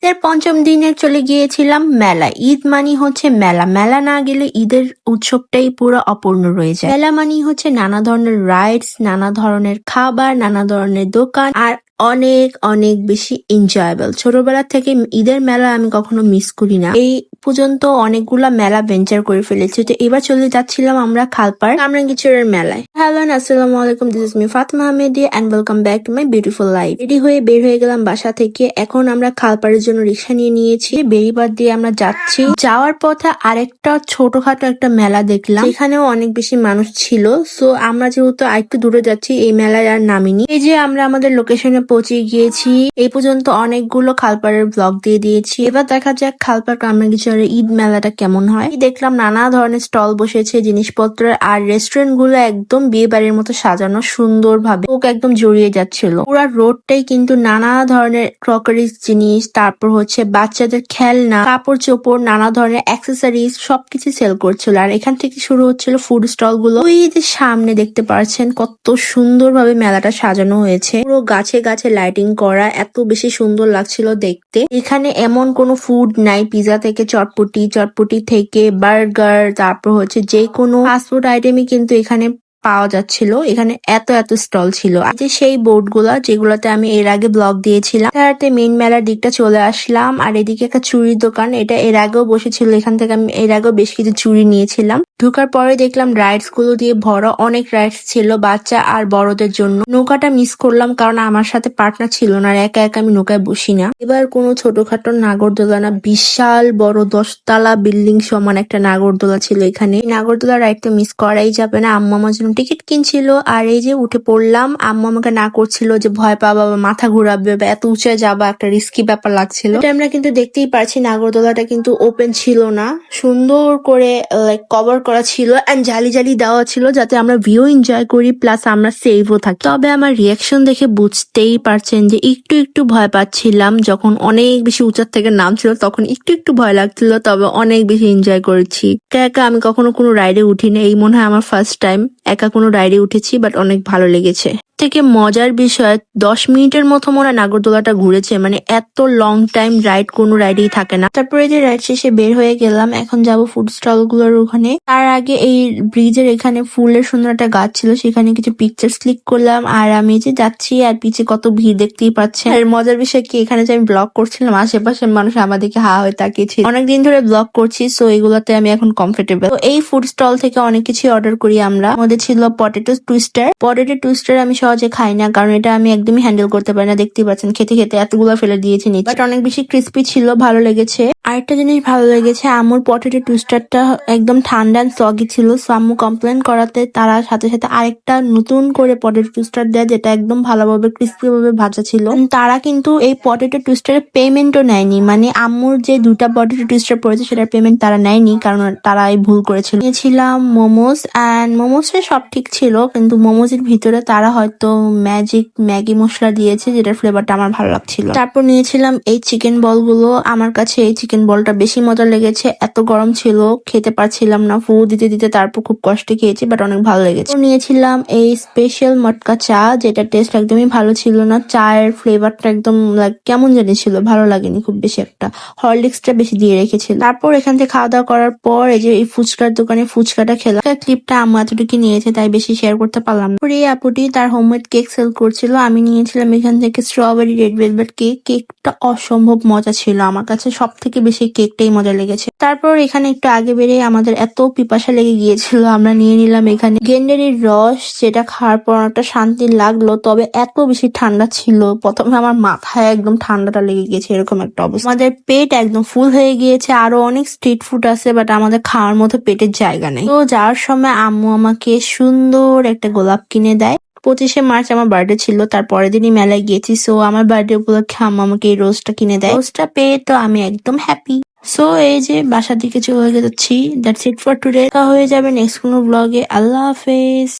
এর পঞ্চম দিনে চলে গিয়েছিলাম মেলায়। ঈদ মানি হচ্ছে মেলা। মেলা না গেলে ঈদের উৎসবটাই পুরো অপূর্ণ রয়ে যায়। মেলা মানি হচ্ছে নানা ধরনের রাইডস, নানা ধরনের খাবার, নানা ধরনের দোকান আর অনেক অনেক বেশি এনজয়েবল। ছোটবেলা থেকে ঈদের মেলা আমি কখনো মিস করি না। এই পর্যন্ত অনেকগুলা মেলা ভেঞ্চার করে ফেলেছি। তো এবার চলে যাচ্ছিলাম আমরা খালপাড় কামরাঙ্গীরচরের মেলায়। হ্যালো আসসালামু আলাইকুম, this is me Fatema Ahmedi and welcome back to my beautiful life. Ready হয়ে বের হয়ে গেলাম বাসা থেকে। এখন আমরা খালপাড়ের জন্য রিক্সা নিয়ে নিয়েছি। বেড়িবাঁধ দিয়ে আমরা যাচ্ছি। যাওয়ার পথে আরেকটা ছোটখাটো একটা মেলা দেখলাম, এখানেও অনেক বেশি মানুষ ছিল। সো আমরা যেহেতু আরেকটু দূরে যাচ্ছি, এই মেলায় আর নামিনি। এই যে আমরা আমাদের লোকেশনে পৌঁছে গিয়েছি। এই পর্যন্ত অনেকগুলো খালপাড়ের ব্লগ দিয়ে দিয়েছি। এবার দেখা যাক খালপাড় কামরাঙ্গীরচরের ঈদ মেলাটা কেমন হয়। দেখলাম নানা ধরনের স্টল বসেছে জিনিসপত্রের, আর রেস্টুরেন্ট গুলো একদম বিয়ে বাড়ির মতো সাজানো সুন্দর ভাবে। লোক একদম জড়িয়ে যাচ্ছিল। পুরো রোডটাই কিন্তু নানা ধরনের ক্রকারিজ জিনিস, তারপর হচ্ছে বাচ্চাদের খেলনা, কাপড় চোপড়, নানা ধরনের অ্যাক্সেসরিজ সবকিছু সেল করছিল। আর এখান থেকে শুরু হচ্ছিল ফুড স্টল গুলো। ওই যে সামনে দেখতে পাচ্ছেন কত সুন্দর ভাবে মেলাটা সাজানো হয়েছে। পুরো গাছে গাছে লাইটিং করা, এত বেশি সুন্দর লাগছিল দেখতে। এখানে এমন কোনো ফুড নাই, পিজা থেকে চটপটি থেকে বার্গার, তারপর হচ্ছে যে কোনো ফাস্টফুড আইটেমই কিন্তু এখানে পাওয়া যাচ্ছিল। এখানে এত এত স্টল ছিল। যে সেই বোর্ড গুলা যেগুলোতে আমি এর আগে ব্লগ দিয়েছিলাম। তারপরে মেইন মেলার দিকটা চলে আসলাম। আর এদিকে একটা চুড়ির দোকান, এটা এর আগেও বসেছিল। এখান থেকে আমি এর আগেও বেশ কিছু চুড়ি নিয়েছিলাম। ঢোকার পরে দেখলাম রাইডস গুলো দিয়ে ভরা, অনেক রাইডস ছিল বাচ্চা আর বড়দের জন্য। নৌকাটা মিস করলাম কারণ আমার সাথে পার্টনার ছিল না, আর একা একা আমি নৌকায় বসি না। এবার কোনো ছোটখাটো নাগরদোলা না, বিশাল বড় 10 তলা বিল্ডিং সমান একটা নাগরদোলা ছিল এখানে। নাগরদোলা রাইড তো মিস করাই যাবে না। আম্মু আমার জন্য টিকিট কিনছিল, আর এই যে উঠে পড়লাম। আম্মু আমাকে না করছিল যে ভয় পাবা বা মাথা ঘুরাবে বা এত উঁচে যাবা, একটা রিস্কি ব্যাপার লাগছিল। আমরা কিন্তু দেখতেই পারছি নাগরদোলাটা কিন্তু ওপেন ছিল না, সুন্দর করে কভার করা ছিল এন্ড জালি জালি দেওয়া ছিল যাতে আমরা ভিউ এনজয় করি প্লাস আমরা সেফও থাকি। তবে আমার রিয়াকশন দেখে বুঝতেই পারছেন যে একটু একটু ভয় পাচ্ছিলাম। যখন অনেক বেশি উঁচার থেকে নামছিল তখন একটু একটু ভয় লাগছিল, তবে অনেক বেশি এনজয় করেছি। একা একা আমি কখনো কোনো রাইডে উঠিনি, এই মনে হয় আমার ফার্স্ট টাইম একা কোনো রাইডে উঠেছি, বাট অনেক ভালো লেগেছে। থেকে মজার বিষয় 10 মিনিটের মতো মনে নাগরদোলাটা ঘুরেছে, মানে এত লং টাইম রাইড কোনো রাইডেই থাকে না। তারপরে যে রাইড শেষে বের হয়ে গেলাম, এখন যাব ফুড স্টল গুলোর ওখানে। তার আগে এই ব্রিজের এখানে ফুলের সুন্দর একটা গাছ ছিল, সেখানে কিছু পিকচার্স ক্লিক করলাম। আর আমি যে যাচ্ছি আর পিছে কত ভিড় দেখতেই পাচ্ছেন। আর মজার বিষয় কি, এখানে যে আমি ব্লগ করছিলাম আশেপাশের মানুষ আমাদেরকে হা হয়ে তাকিয়েছিল। অনেকদিন ধরে ব্লগ করছি, সো এগুলাতে আমি এখন কমফোর্টেবল। তো এই ফুড স্টল থেকে অনেক কিছু অর্ডার করি আমরা। আমাদের ছিল পটেটো টুইস্টার। আমি সহজে খাই না কারণ এটা আমি একদমই হ্যান্ডেল করতে পারি না। দেখতেই পাচ্ছেন খেতে খেতে এতগুলো ফেলে দিয়েছি নিচে, বাট অনেক বেশি ক্রিস্পি ছিল, ভালো লেগেছে। আরেকটা জিনিস ভালো লেগেছে, আম্মুর পটেটো টুইস্টারটা একদম ঠান্ডা এন্ড সগি ছিল। সো আম্মু কমপ্লেন করাতে তারা সাথে সাথে আরেকটা নতুন করে পটেটো টুইস্টার দেয়, যেটা একদম ভালোভাবে ক্রিস্পি ভাবে ভাজা ছিল। তারা কিন্তু এই পটেটো টুইস্টারের পেমেন্টও নেয়নি, মানে আম্মুর যে 2টা পটেটো টুইস্টার পড়েছে সেটার পেমেন্ট তারা নেয়নি, কারণ তারা এই ভুল করেছিল। নিয়েছিলাম মোমোস, এন্ড মোমোসে সব ঠিক ছিল, কিন্তু মোমোসের ভিতরে তারা হয়তো ম্যাগি মশলা দিয়েছে, যেটার ফ্লেভারটা আমার ভালো লাগছিল। তারপর নিয়েছিলাম এই চিকেন বল গুলো। আমার কাছে এই চিকেন বলটা বেশি মজা লেগেছে, এত গরম ছিল খেতে পারছিলাম না, ফু দিতে দিতে তারপর খুব কষ্টে খেয়েছি, বাট অনেক ভালো লেগেছে। নিয়েছিলাম এই স্পেশাল মটকা চা, যেটা টেস্ট একদমই ভালো ছিল না। চায়ের ফ্লেভারটা একদম কেমন জানি ছিল, ভালো লাগেনি খুব বেশি একটা। হরলিক্সটা বেশি দিয়ে রেখেছিল। তারপর এখান থেকে খাওয়া দাওয়া করার পর এই যে এই ফুচকার দোকানে ফুচকাটা খেলাম। ক্লিপটা আম্মু এতটুকু নিয়েছে, তাই বেশি শেয়ার করতে পারলাম না। এই আপুটি তার হোমমেড কেক সেল করছিল, আমি নিয়েছিলাম এখান থেকে স্ট্রবেরি রেড ভেলভেট কেক। কেকটা অসম্ভব মজা ছিল, আমার কাছে সব থেকে বেশি কেকটাই মজা লেগেছে। তারপর এখানে একটু আগে বেরিয়ে আমাদের এত পিপাসা লেগে গিয়েছিল, আমরা নিয়ে নিলাম এখানে গেন্ডারির রস, যেটা খাওয়ার পর একটা শান্তি লাগলো, তবে এত বেশি ঠান্ডা ছিল। প্রথমে আমার মাথায় একদম ঠান্ডাটা লেগে গিয়েছে, এরকম একটা অবস্থা। আমাদের পেট একদম ফুল হয়ে গিয়েছে। আরো অনেক স্ট্রিট ফুড আছে, বাট আমাদের খাওয়ার মতো পেটের জায়গা নেই। তো যাওয়ার সময় আম্মু আমাকে সুন্দর একটা গোলাপ কিনে দেয়। 25শে মার্চ আমার বার্থডে ছিল, তার পরের দিনই মেলায় গিয়েছি। সো আমার বার্থডে উপলক্ষে আম্মু আমাকে এই রোজটা কিনে দেয়। রোজটা পেয়ে তো আমি একদম হ্যাপি। সো এই যে বাসার দিকে চলে যাচ্ছি। That's it for today. হয়ে যাবে নেক্সট কোনো ব্লগে। আল্লাহ হাফেজ।